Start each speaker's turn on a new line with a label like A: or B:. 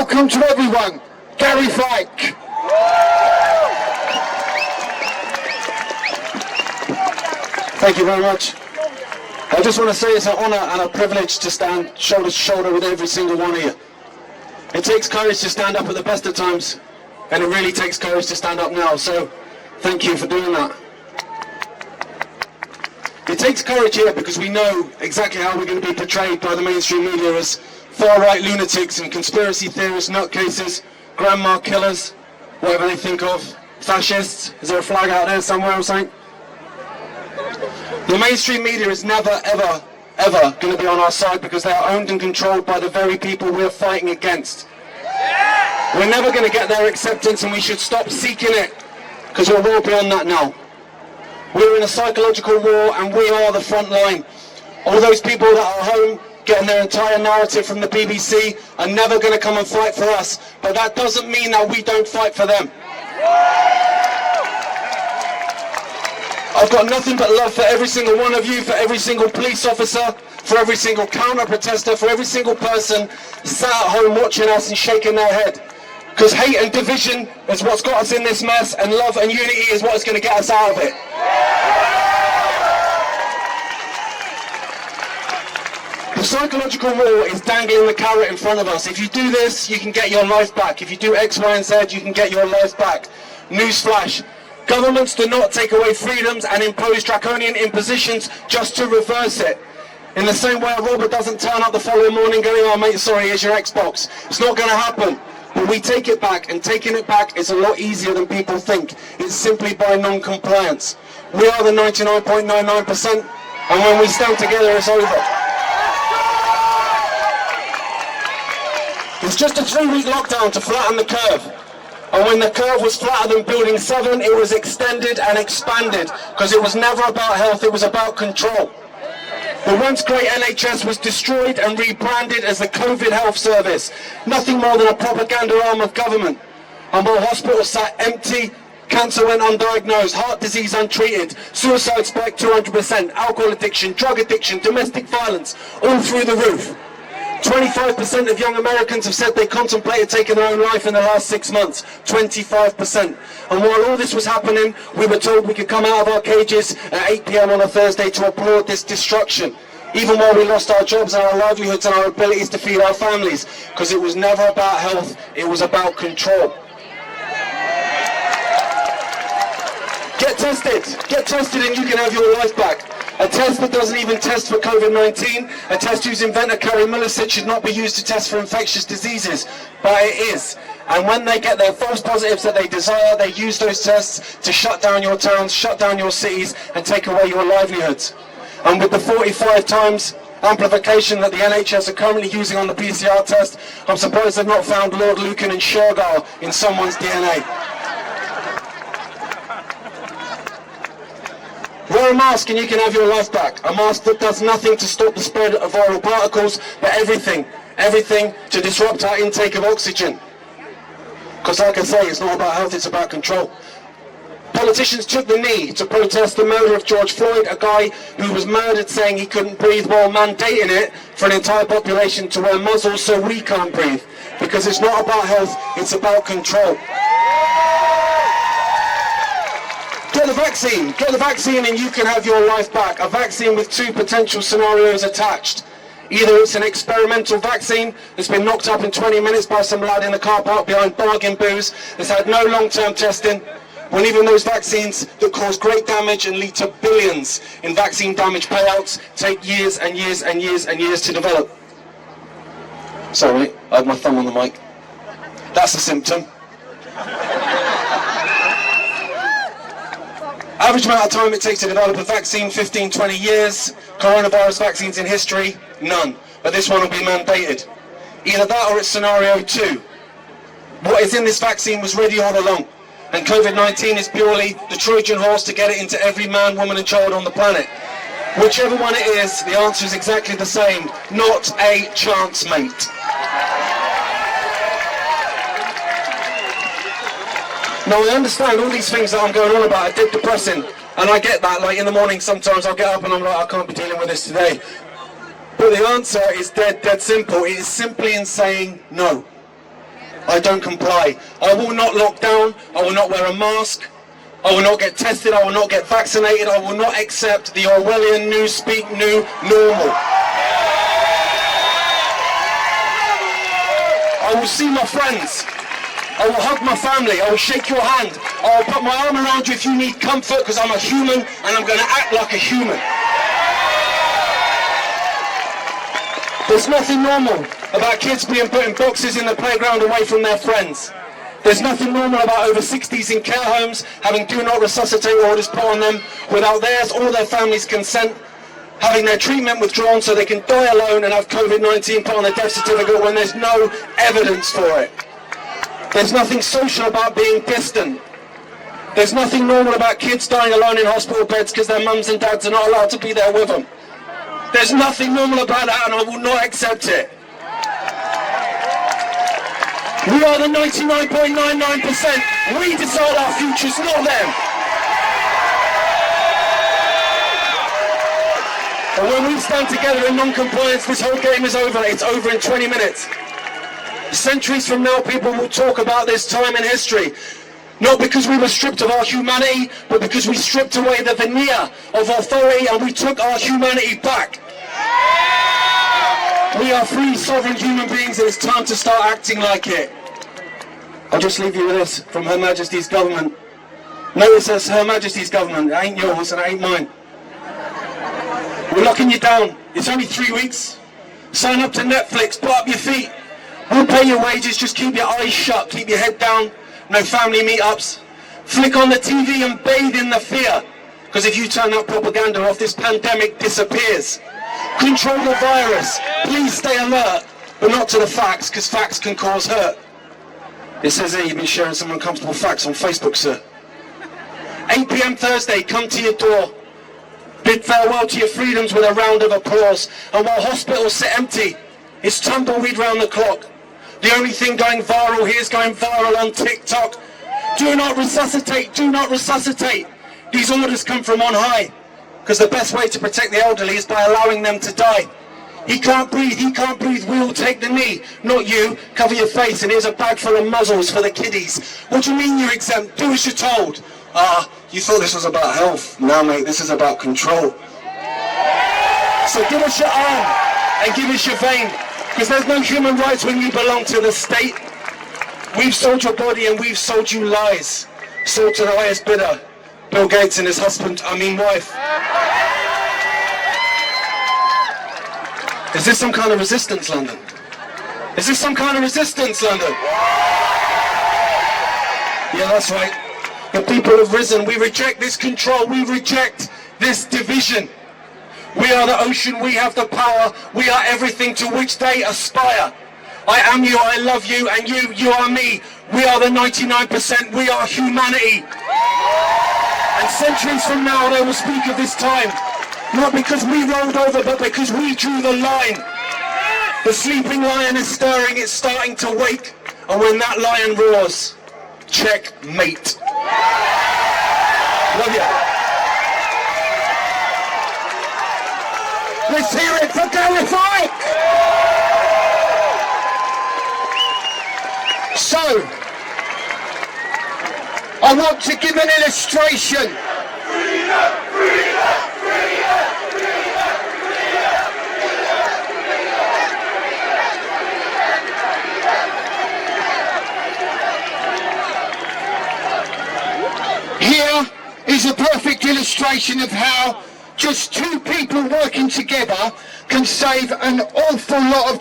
A: welcome to everyone, Gareth Icke. Thank you very much. I just want to say it's an honour and a privilege to stand shoulder to shoulder with every single one of you. It takes courage to stand up at the best of times, and it really takes courage to stand up now, so thank you for doing that. It takes courage here because we know exactly how we're going to be portrayed by the mainstream media as far-right lunatics and conspiracy theorists, nutcases, grandma killers, whatever they think of, fascists. Is there a flag out there somewhere or something? The mainstream media is never, ever, ever going to be on our side because they are owned and controlled by the very people we're fighting against. We're never going to get their acceptance, and we should stop seeking it because we're well beyond that now. We're in a psychological war, and we are the front line. All those people that are home getting their entire narrative from the BBC are never going to come and fight for us, but that doesn't mean that we don't fight for them. I've got nothing but love for every single one of you, for every single police officer, for every single counter-protester, for every single person sat at home watching us and shaking their head. Because hate and division is what's got us in this mess, and love and unity is what is going to get us out of it. The psychological war is dangling the carrot in front of us. If you do this, you can get your life back. If you do X, Y, and Z, you can get your life back. Newsflash. Governments do not take away freedoms and impose draconian impositions just to reverse it. In the same way a robber doesn't turn up the following morning going, "Oh mate, sorry, here's your Xbox." It's not going to happen. But we take it back, and taking it back is a lot easier than people think. It's simply by non-compliance. We are the 99.99%, and when we stand together, it's over. It's just a 3-week lockdown to flatten the curve. And when the curve was flatter than Building 7, it was extended and expanded, because it was never about health, it was about control. The once great NHS was destroyed and rebranded as the COVID Health Service, nothing more than a propaganda arm of government. And while hospitals sat empty, cancer went undiagnosed, heart disease untreated, suicide spiked 200%, alcohol addiction, drug addiction, domestic violence, all through the roof. 25% of young Americans have said they contemplated taking their own life in the last 6 months. 25%. And while all this was happening, we were told we could come out of our cages at 8 PM on a Thursday to applaud this destruction. Even while we lost our jobs and our livelihoods and our abilities to feed our families. Because it was never about health, it was about control. Get tested and you can have your life back. A test that doesn't even test for COVID-19, a test whose inventor Carrie Miller said should not be used to test for infectious diseases, but it is. And when they get their false positives that they desire, they use those tests to shut down your towns, shut down your cities, and take away your livelihoods. And with the 45 times amplification that the NHS are currently using on the PCR test, I'm surprised they've not found Lord Lucan and Shergar in someone's DNA. Wear a mask and you can have your life back. A mask that does nothing to stop the spread of viral particles, but everything to disrupt our intake of oxygen. Because like I say, it's not about health, it's about control. Politicians took the knee to protest the murder of George Floyd, a guy who was murdered saying he couldn't breathe, while mandating it for an entire population to wear muzzles so we can't breathe. Because it's not about health, it's about control. Get the vaccine and you can have your life back. A vaccine with 2 potential scenarios attached. Either it's an experimental vaccine that's been knocked up in 20 minutes by some lad in the car park behind bargain booze, that's had no long-term testing, when even those vaccines that cause great damage and lead to billions in vaccine damage payouts take years and years and years and years to develop. Sorry, I had my thumb on the mic. That's a symptom. Average amount of time it takes to develop a vaccine, 15-20 years. Coronavirus vaccines in history, none. But this one will be mandated. Either that or it's scenario 2. What is in this vaccine was ready all along. And COVID-19 is purely the Trojan horse to get it into every man, woman and child on the planet. Whichever one it is, the answer is exactly the same. Not a chance, mate. Now I understand all these things that I'm going on about are dead depressing, and I get that. Like in the morning sometimes I'll get up and I'm like, I can't be dealing with this today. But the answer is dead simple. It is simply in saying no. I don't comply. I will not lock down. I will not wear a mask. I will not get tested. I will not get vaccinated. I will not accept the Orwellian new speak new normal. I will see my friends. I will hug my family. I will shake your hand. I will put my arm around you if you need comfort, because I'm a human and I'm going to act like a human. There's nothing normal about kids being put in boxes in the playground away from their friends. There's nothing normal about over 60s in care homes having do not resuscitate orders put on them without theirs or their family's consent, having their treatment withdrawn so they can die alone and have COVID-19 put on a death certificate when there's no evidence for it. There's nothing social about being distant. There's nothing normal about kids dying alone in hospital beds because their mums and dads are not allowed to be there with them. There's nothing normal about that, and I will not accept it. We are the 99.99%. We decide our futures, not them. And when we stand together in non-compliance, this whole game is over. It's over in 20 minutes. Centuries from now, people will talk about this time in history. Not because we were stripped of our humanity, but because we stripped away the veneer of authority and we took our humanity back. We are free, sovereign human beings, and it's time to start acting like it. I'll just leave you with this from Her Majesty's government. Notice it's Her Majesty's government. It ain't yours and it ain't mine. We're locking you down. It's only 3 weeks. Sign up to Netflix, put up your feet. We'll pay your wages, just keep your eyes shut, keep your head down, no family meetups. Flick on the TV and bathe in the fear, because if you turn that propaganda off, this pandemic disappears. Control the virus, please stay alert, but not to the facts, because facts can cause hurt. It says here you've been sharing some uncomfortable facts on Facebook, sir. 8 p.m. Thursday, come to your door. Bid farewell to your freedoms with a round of applause, and while hospitals sit empty, it's tumbleweed round the clock. The only thing going viral here is going viral on TikTok. Do not resuscitate, do not resuscitate. These orders come from on high, because the best way to protect the elderly is by allowing them to die. He can't breathe, we will take the knee. Not you, cover your face and here's a bag full of muzzles for the kiddies. What do you mean you're exempt? Do as you're told. You thought this was about health. No mate, this is about control. So give us your arm and give us your vein. Because there's no human rights when you belong to the state. We've sold your body and we've sold you lies. Sold to the highest bidder, Bill Gates and his wife. Is this some kind of resistance, London? Is this some kind of resistance, London? Yeah, that's right. The people have risen. We reject this control. We reject this division. We are the ocean, we have the power, we are everything to which they aspire. I am you, I love you, and you are me. We are the 99%, we are humanity. And centuries from now they will speak of this time, not because we rolled over, but because we drew the line. The sleeping lion is stirring, it's starting to wake, and when that lion roars, checkmate. Love you. Let's hear it for Gareth Icke! So, I want to give an illustration. Freedom, freedom, freedom, freedom, freedom. Here is a perfect illustration of how just two people working together can save an awful lot of